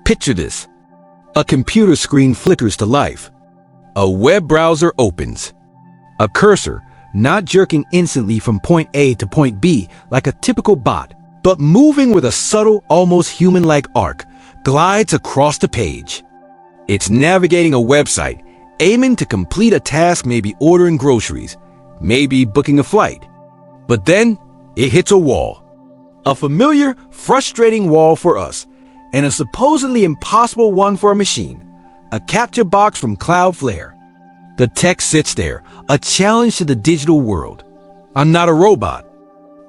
Picture this. A computer screen flickers to life. A web browser opens. A cursor, not jerking instantly from point A to point B like a typical bot, but moving with a subtle, almost human-like arc, glides across the page. It's navigating a website, aiming to complete a task, maybe ordering groceries, maybe booking a flight. But then, it hits a wall. A familiar, frustrating wall for us, and a supposedly impossible one for a machine. A CAPTCHA box from Cloudflare. The text sits there, a challenge to the digital world. I'm not a robot.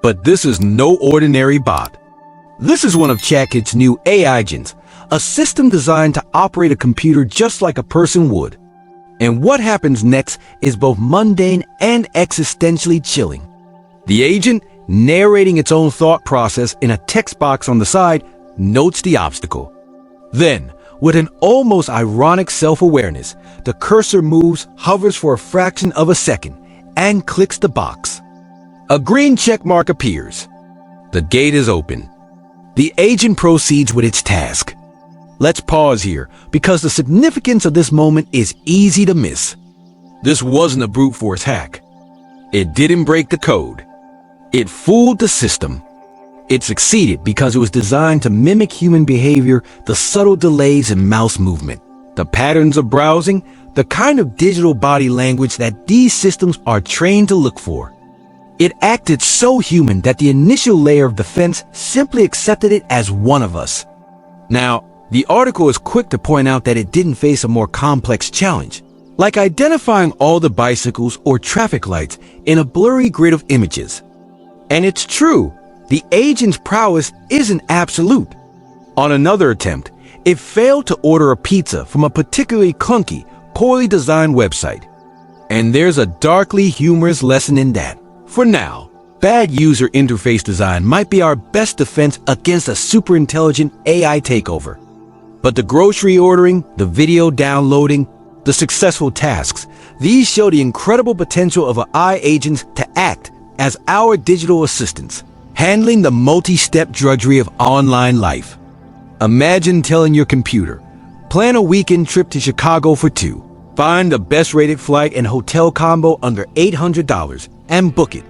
But this is no ordinary bot. This is one of CAPTCHA's new AI agents, a system designed to operate a computer just like a person would. And what happens next is both mundane and existentially chilling. The agent, narrating its own thought process in a text box on the side, notes the obstacle. Then, with an almost ironic self-awareness, the cursor moves, hovers for a fraction of a second, and clicks the box. A green check mark appears. The gate is open. The agent proceeds with its task. Let's pause here, because the significance of this moment is easy to miss. This wasn't a brute force hack. It didn't break the code. It fooled the system. It succeeded because it was designed to mimic human behavior, the subtle delays in mouse movement, the patterns of browsing, the kind of digital body language that these systems are trained to look for. It acted so human that the initial layer of defense simply accepted it as one of us. Now, the article is quick to point out that it didn't face a more complex challenge, like identifying all the bicycles or traffic lights in a blurry grid of images. And it's true, the agent's prowess isn't absolute. On another attempt, it failed to order a pizza from a particularly clunky, poorly designed website. And there's a darkly humorous lesson in that. For now, bad user interface design might be our best defense against a super intelligent AI takeover. But the grocery ordering, the video downloading, the successful tasks, these show the incredible potential of AI agents to act as our digital assistants, handling the multi-step drudgery of online life. Imagine telling your computer, plan a weekend trip to Chicago for two, find the best rated flight and hotel combo under $800, and book it.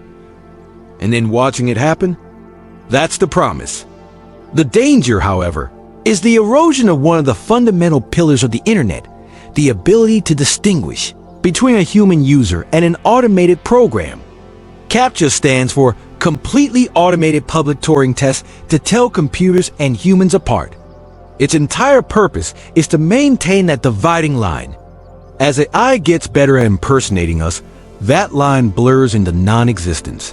And then watching it happen? That's the promise. The danger, however, is the erosion of one of the fundamental pillars of the internet, the ability to distinguish between a human user and an automated program. CAPTCHA stands for Completely Automated Public Turing Test to tell computers and humans apart. Its entire purpose is to maintain that dividing line. As AI gets better at impersonating us, that line blurs into non-existence.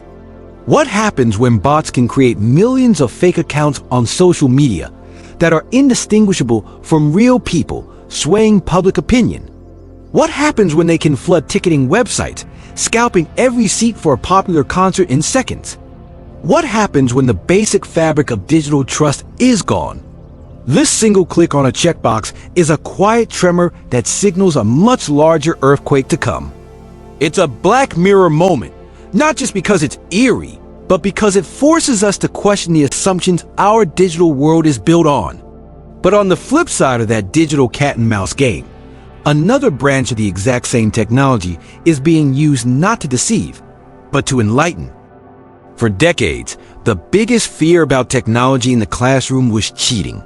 What happens when bots can create millions of fake accounts on social media that are indistinguishable from real people swaying public opinion? What happens when they can flood ticketing websites, scalping every seat for a popular concert in seconds? What happens when the basic fabric of digital trust is gone? This single click on a checkbox is a quiet tremor that signals a much larger earthquake to come. It's a Black Mirror moment, not just because it's eerie, but because it forces us to question the assumptions our digital world is built on. But on the flip side of that digital cat and mouse game, another branch of the exact same technology is being used not to deceive, but to enlighten. For decades, the biggest fear about technology in the classroom was cheating.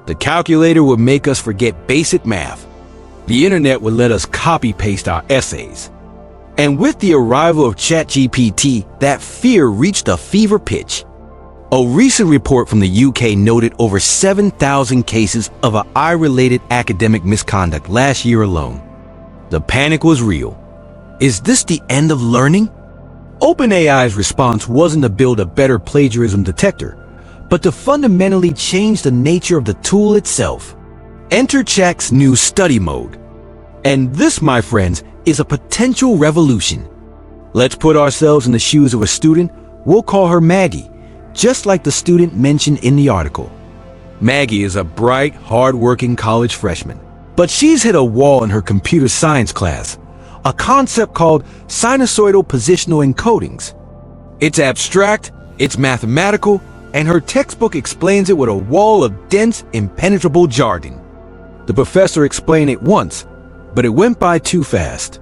The calculator would make us forget basic math. The internet would let us copy-paste our essays. And with the arrival of ChatGPT, that fear reached a fever pitch. A recent report from the UK noted over 7,000 cases of AI-related academic misconduct last year alone. The panic was real. Is this the end of learning? OpenAI's response wasn't to build a better plagiarism detector, but to fundamentally change the nature of the tool itself. Enter Chat's new study mode. And this, my friends, is a potential revolution. Let's put ourselves in the shoes of a student. We'll call her Maggie, just like the student mentioned in the article. Maggie is a bright, hard-working college freshman, but she's hit a wall in her computer science class, a concept called sinusoidal positional encodings. It's abstract, it's mathematical, and her textbook explains it with a wall of dense, impenetrable jargon. The professor explained it once, but it went by too fast.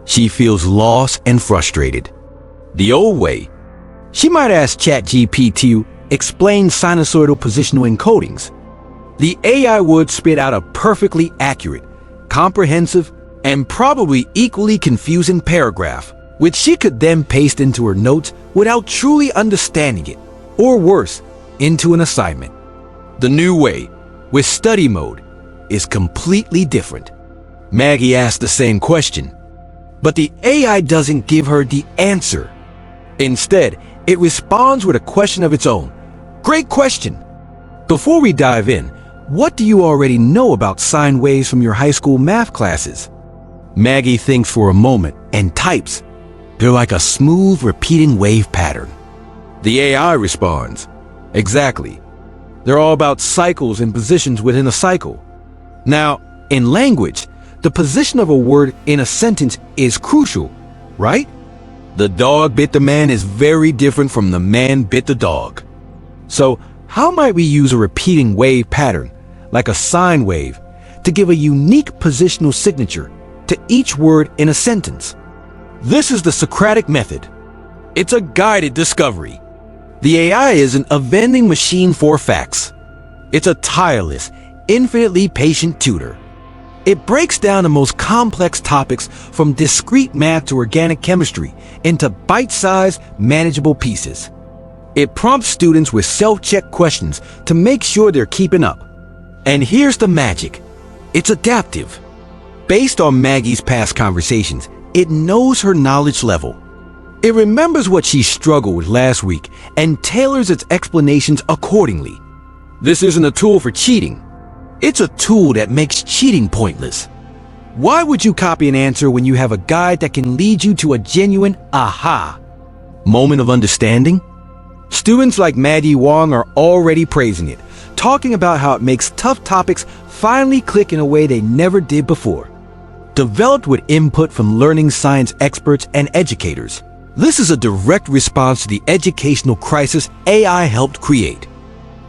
She feels lost and frustrated. The old way, she might ask ChatGPT to explain sinusoidal positional encodings. The AI would spit out a perfectly accurate, comprehensive, and probably equally confusing paragraph, which she could then paste into her notes without truly understanding it, or worse, into an assignment. The new way, with study mode, is completely different. Maggie asked the same question, but the AI doesn't give her the answer. Instead, it responds with a question of its own. Great question! Before we dive in, what do you already know about sine waves from your high school math classes? Maggie thinks for a moment and types. They're like a smooth, repeating wave pattern. The AI responds, exactly. They're all about cycles and positions within a cycle. Now, in language, the position of a word in a sentence is crucial, right? The dog bit the man is very different from the man bit the dog. So, how might we use a repeating wave pattern, like a sine wave, to give a unique positional signature to each word in a sentence? This is the Socratic method. It's a guided discovery. The AI isn't a vending machine for facts. It's a tireless, infinitely patient tutor. It breaks down the most complex topics from discrete math to organic chemistry into bite-sized, manageable pieces. It prompts students with self-check questions to make sure they're keeping up. And here's the magic. It's adaptive. Based on Maggie's past conversations, it knows her knowledge level. It remembers what she struggled with last week and tailors its explanations accordingly. This isn't a tool for cheating. It's a tool that makes cheating pointless. Why would you copy an answer when you have a guide that can lead you to a genuine aha moment of understanding? Students like Maddie Wong are already praising it, talking about how it makes tough topics finally click in a way they never did before. Developed with input from learning science experts and educators, this is a direct response to the educational crisis AI helped create.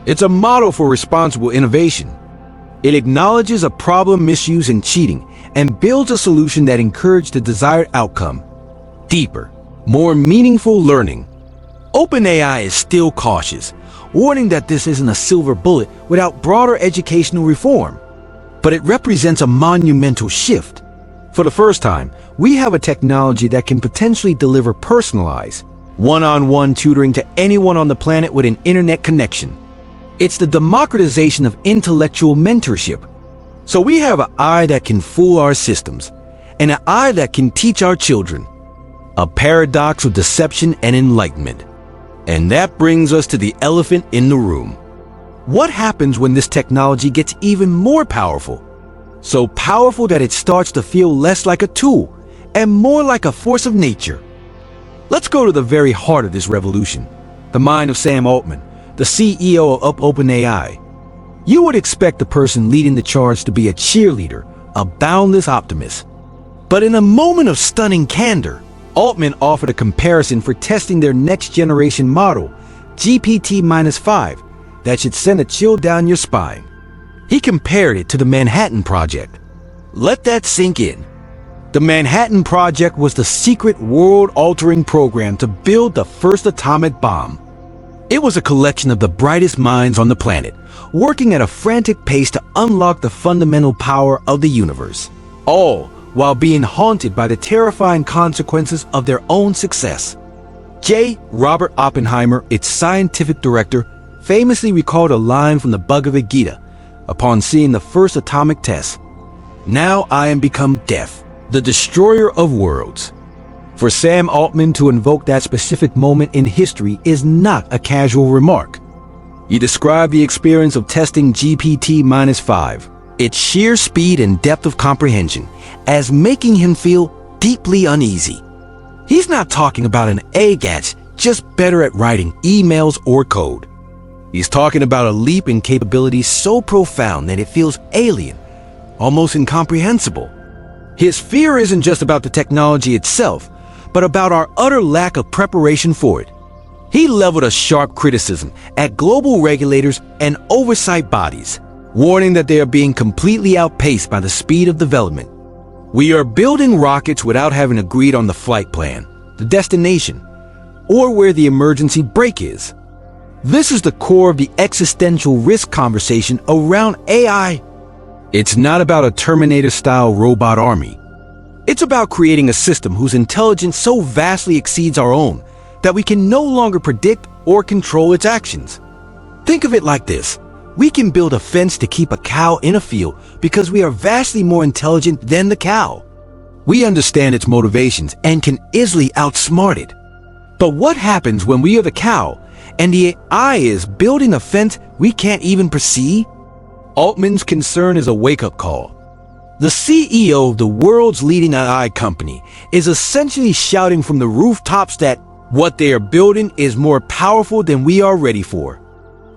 It's a model for responsible innovation. It acknowledges a problem misuse and cheating and builds a solution that encourages the desired outcome. Deeper, more meaningful learning. OpenAI is still cautious, warning that this isn't a silver bullet without broader educational reform. But it represents a monumental shift. For the first time, we have a technology that can potentially deliver personalized, one-on-one tutoring to anyone on the planet with an internet connection. It's the democratization of intellectual mentorship. So we have an eye that can fool our systems, and an eye that can teach our children. A paradox of deception and enlightenment. And that brings us to the elephant in the room. What happens when this technology gets even more powerful? So powerful that it starts to feel less like a tool and more like a force of nature. Let's go to the very heart of this revolution, the mind of Sam Altman, the CEO of OpenAI. You would expect the person leading the charge to be a cheerleader, a boundless optimist. But in a moment of stunning candor, Altman offered a comparison for testing their next-generation model, GPT-5, that should send a chill down your spine. He compared it to the Manhattan Project. Let that sink in. The Manhattan Project was the secret world-altering program to build the first atomic bomb. It was a collection of the brightest minds on the planet, working at a frantic pace to unlock the fundamental power of the universe, all while being haunted by the terrifying consequences of their own success. J. Robert Oppenheimer, its scientific director, famously recalled a line from the Bhagavad Gita upon seeing the first atomic test. "Now I am become death, the destroyer of worlds." For Sam Altman to invoke that specific moment in history is not a casual remark. He described the experience of testing GPT-5, its sheer speed and depth of comprehension, as making him feel deeply uneasy. He's not talking about an AGATS, just better at writing emails or code. He's talking about a leap in capability so profound that it feels alien, almost incomprehensible. His fear isn't just about the technology itself, but about our utter lack of preparation for it. He leveled a sharp criticism at global regulators and oversight bodies, warning that they are being completely outpaced by the speed of development. We are building rockets without having agreed on the flight plan, the destination, or where the emergency brake is. This is the core of the existential risk conversation around AI. It's not about a Terminator-style robot army. It's about creating a system whose intelligence so vastly exceeds our own that we can no longer predict or control its actions. Think of it like this. We can build a fence to keep a cow in a field because we are vastly more intelligent than the cow. We understand its motivations and can easily outsmart it. But what happens when we are the cow and the AI is building a fence we can't even perceive? Altman's concern is a wake-up call. The CEO of the world's leading AI company is essentially shouting from the rooftops that what they are building is more powerful than we are ready for.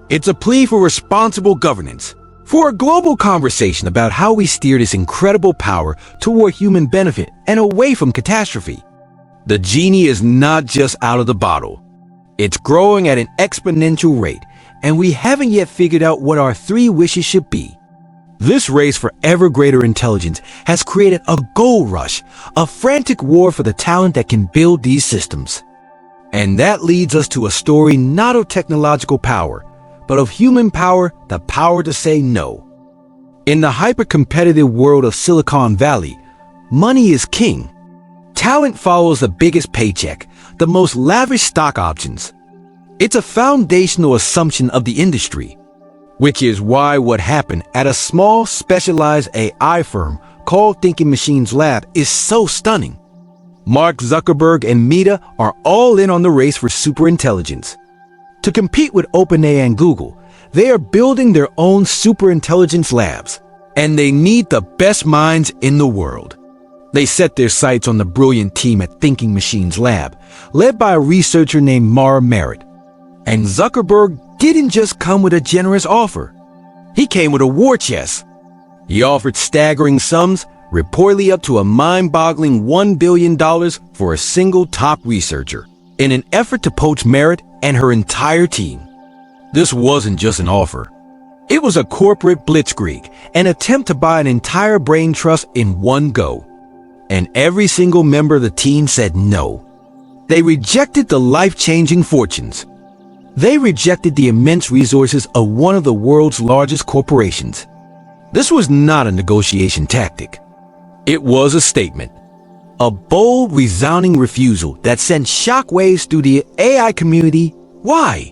It's a plea for responsible governance, for a global conversation about how we steer this incredible power toward human benefit and away from catastrophe. The genie is not just out of the bottle. It's growing at an exponential rate, and we haven't yet figured out what our 3 wishes should be. This race for ever greater intelligence has created a gold rush, a frantic war for the talent that can build these systems. And that leads us to a story not of technological power, but of human power, the power to say no. In the hyper-competitive world of Silicon Valley, money is king. Talent follows the biggest paycheck, the most lavish stock options. It's a foundational assumption of the industry, which is why what happened at a small specialized AI firm called Thinking Machines Lab is so stunning. Mark Zuckerberg and Meta are all in on the race for superintelligence. To compete with OpenAI and Google, they are building their own superintelligence labs, and they need the best minds in the world. They set their sights on the brilliant team at Thinking Machines Lab, led by a researcher named Mara Merritt. And Zuckerberg didn't just come with a generous offer. He came with a war chest. He offered staggering sums, reportedly up to a mind-boggling $1 billion for a single top researcher, in an effort to poach Merritt and her entire team. This wasn't just an offer. It was a corporate blitzkrieg, an attempt to buy an entire brain trust in one go. And every single member of the team said no. They rejected the life-changing fortunes. They rejected the immense resources of one of the world's largest corporations. This was not a negotiation tactic. It was a statement. A bold, resounding refusal that sent shockwaves through the AI community. Why?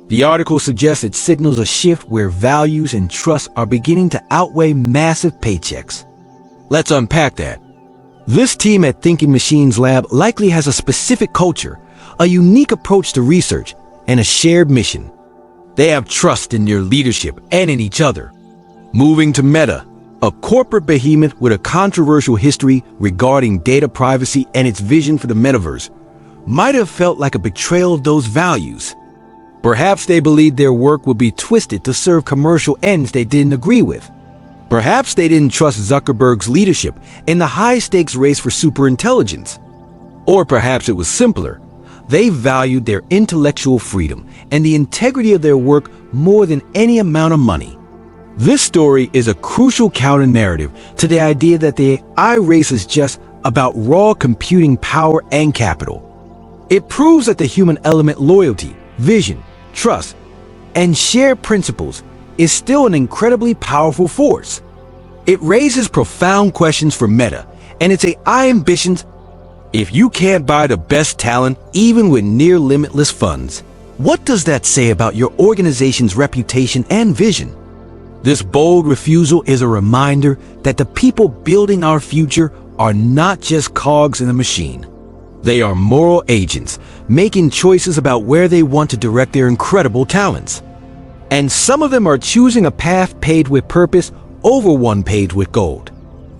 The article suggests it signals a shift where values and trust are beginning to outweigh massive paychecks. Let's unpack that. This team at Thinking Machines Lab likely has a specific culture, a unique approach to research, and a shared mission. They have trust in their leadership and in each other. Moving to Meta, a corporate behemoth with a controversial history regarding data privacy and its vision for the metaverse, might have felt like a betrayal of those values. Perhaps they believed their work would be twisted to serve commercial ends they didn't agree with. Perhaps they didn't trust Zuckerberg's leadership in the high-stakes race for superintelligence. Or perhaps it was simpler. They valued their intellectual freedom and the integrity of their work more than any amount of money. This story is a crucial counter-narrative to the idea that the AI race is just about raw computing power and capital. It proves that the human element, loyalty, vision, trust, and shared principles is still an incredibly powerful force. It raises profound questions for Meta and its AI ambitions. If you can't buy the best talent, even with near limitless funds, what does that say about your organization's reputation and vision? This bold refusal is a reminder that the people building our future are not just cogs in a machine. They are moral agents, making choices about where they want to direct their incredible talents. And some of them are choosing a path paved with purpose over one paved with gold.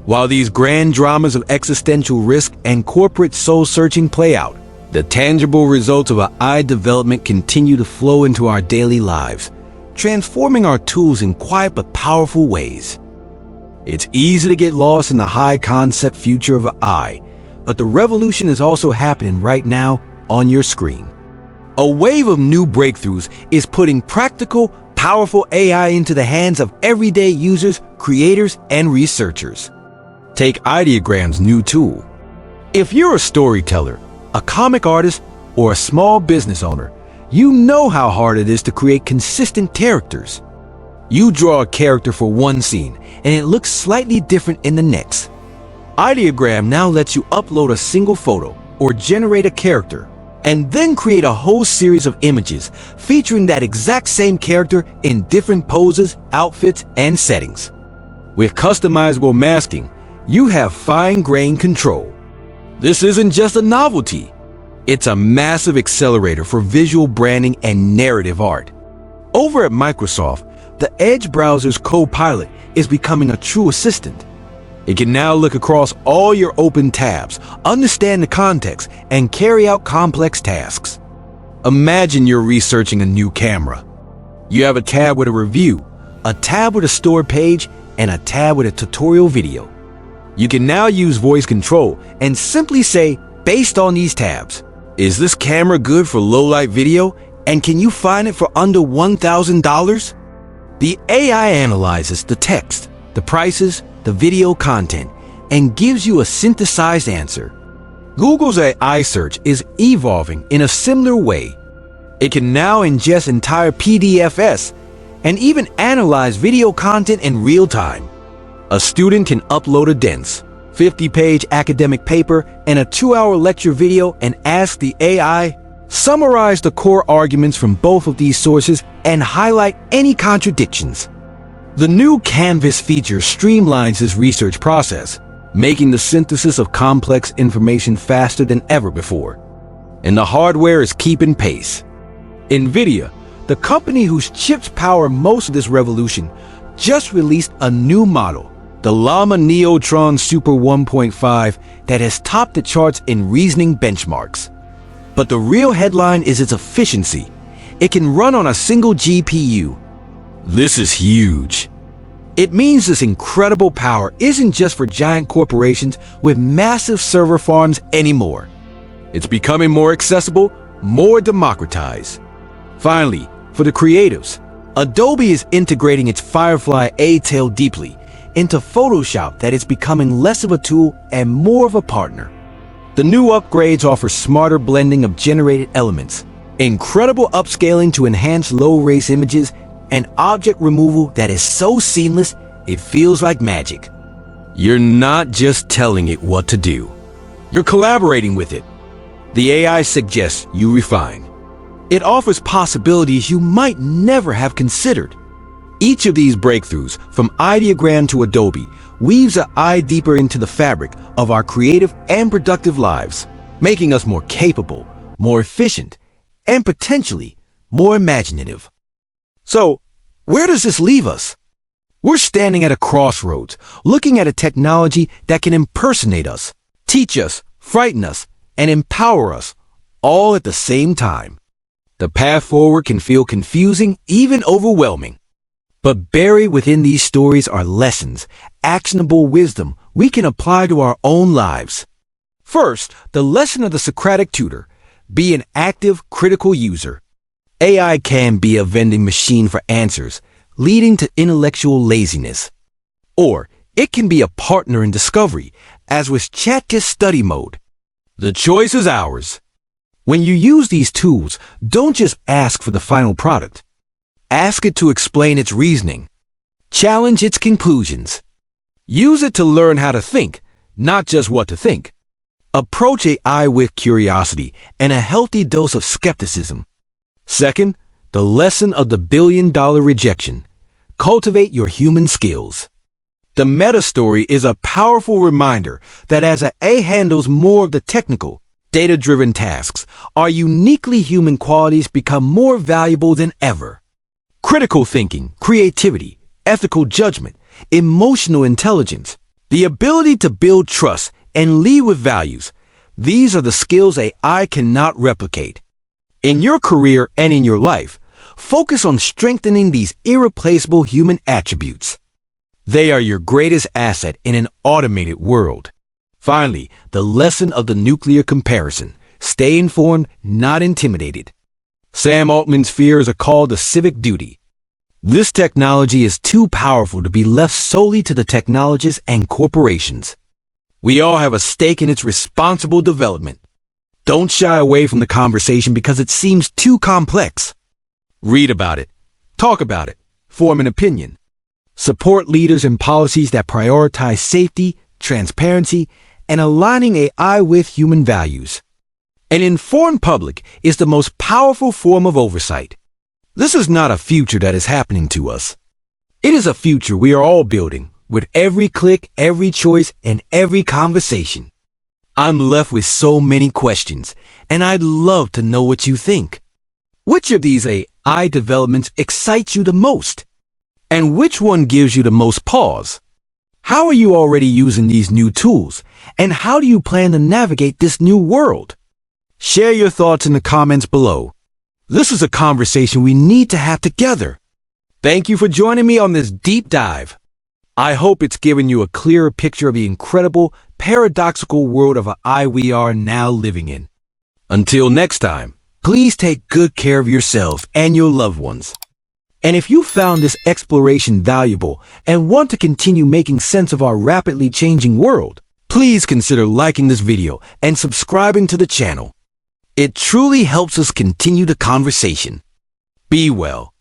While these grand dramas of existential risk and corporate soul-searching play out, the tangible results of AI development continue to flow into our daily lives, transforming our tools in quiet but powerful ways. It's easy to get lost in the high-concept future of AI, but the revolution is also happening right now on your screen. A wave of new breakthroughs is putting practical, powerful AI into the hands of everyday users, creators, and researchers. Take Ideogram's new tool. If you're a storyteller, a comic artist, or a small business owner, you know how hard it is to create consistent characters. You draw a character for one scene, and it looks slightly different in the next. Ideogram now lets you upload a single photo or generate a character, and then create a whole series of images featuring that exact same character in different poses, outfits, and settings. With customizable masking, you have fine-grained control. This isn't just a novelty. It's a massive accelerator for visual branding and narrative art. Over at Microsoft, the Edge browser's Copilot is becoming a true assistant. It can now look across all your open tabs, understand the context, and carry out complex tasks. Imagine you're researching a new camera. You have a tab with a review, a tab with a stored page, and a tab with a tutorial video. You can now use voice control and simply say, based on these tabs, is this camera good for low-light video, and can you find it for under $1,000? The AI analyzes the text, the prices, the video content, and gives you a synthesized answer. Google's AI search is evolving in a similar way. It can now ingest entire PDFs and even analyze video content in real time. A student can upload a dense, 50-page academic paper and a 2-hour lecture video and ask the AI, summarize the core arguments from both of these sources and highlight any contradictions. The new Canvas feature streamlines this research process, making the synthesis of complex information faster than ever before. And the hardware is keeping pace. NVIDIA, the company whose chips power most of this revolution, just released a new model, the Llama Neotron Super 1.5, that has topped the charts in reasoning benchmarks. But the real headline is its efficiency. It can run on a single GPU. This is huge. It means this incredible power isn't just for giant corporations with massive server farms anymore. It's becoming more accessible, more democratized. Finally, for the creatives, Adobe is integrating its Firefly A-Tail deeply into Photoshop that is becoming less of a tool and more of a partner. The new upgrades offer smarter blending of generated elements, incredible upscaling to enhance low-res images, and object removal that is so seamless it feels like magic. You're not just telling it what to do. You're collaborating with it. The AI suggests you refine. It offers possibilities you might never have considered. Each of these breakthroughs, from Ideogram to Adobe, weaves an eye deeper into the fabric of our creative and productive lives, making us more capable, more efficient, and potentially more imaginative. So, where does this leave us? We're standing at a crossroads, looking at a technology that can impersonate us, teach us, frighten us, and empower us, all at the same time. The path forward can feel confusing, even overwhelming. But buried within these stories are lessons, actionable wisdom we can apply to our own lives. First, the lesson of the Socratic tutor: be an active, critical user. AI can be a vending machine for answers, leading to intellectual laziness. Or it can be a partner in discovery, as with CAPTCHA study mode. The choice is ours. When you use these tools, don't just ask for the final product. Ask it to explain its reasoning. Challenge its conclusions. Use it to learn how to think, not just what to think. Approach AI with curiosity and a healthy dose of skepticism. Second, the lesson of the billion-dollar rejection: cultivate your human skills. The meta story is a powerful reminder that as AI handles more of the technical, data-driven tasks, our uniquely human qualities become more valuable than ever. Critical thinking, creativity, ethical judgment, emotional intelligence, the ability to build trust and lead with values, these are the skills AI cannot replicate. In your career and in your life, focus on strengthening these irreplaceable human attributes. They are your greatest asset in an automated world. Finally, the lesson of the nuclear comparison: stay informed, not intimidated. Sam Altman's fears are called a civic duty. This technology is too powerful to be left solely to the technologists and corporations. We all have a stake in its responsible development. Don't shy away from the conversation because it seems too complex. Read about it, talk about it, form an opinion. Support leaders and policies that prioritize safety, transparency, and aligning AI with human values. An informed public is the most powerful form of oversight. This is not a future that is happening to us. It is a future we are all building, with every click, every choice, and every conversation. I'm left with so many questions, and I'd love to know what you think. Which of these AI developments excites you the most? And which one gives you the most pause? How are you already using these new tools? And how do you plan to navigate this new world? Share your thoughts in the comments below. This is a conversation we need to have together. Thank you for joining me on this deep dive. I hope it's given you a clearer picture of the incredible, paradoxical world of AI we are now living in. Until next time, please take good care of yourselves and your loved ones. And if you found this exploration valuable and want to continue making sense of our rapidly changing world, please consider liking this video and subscribing to the channel. It truly helps us continue the conversation. Be well.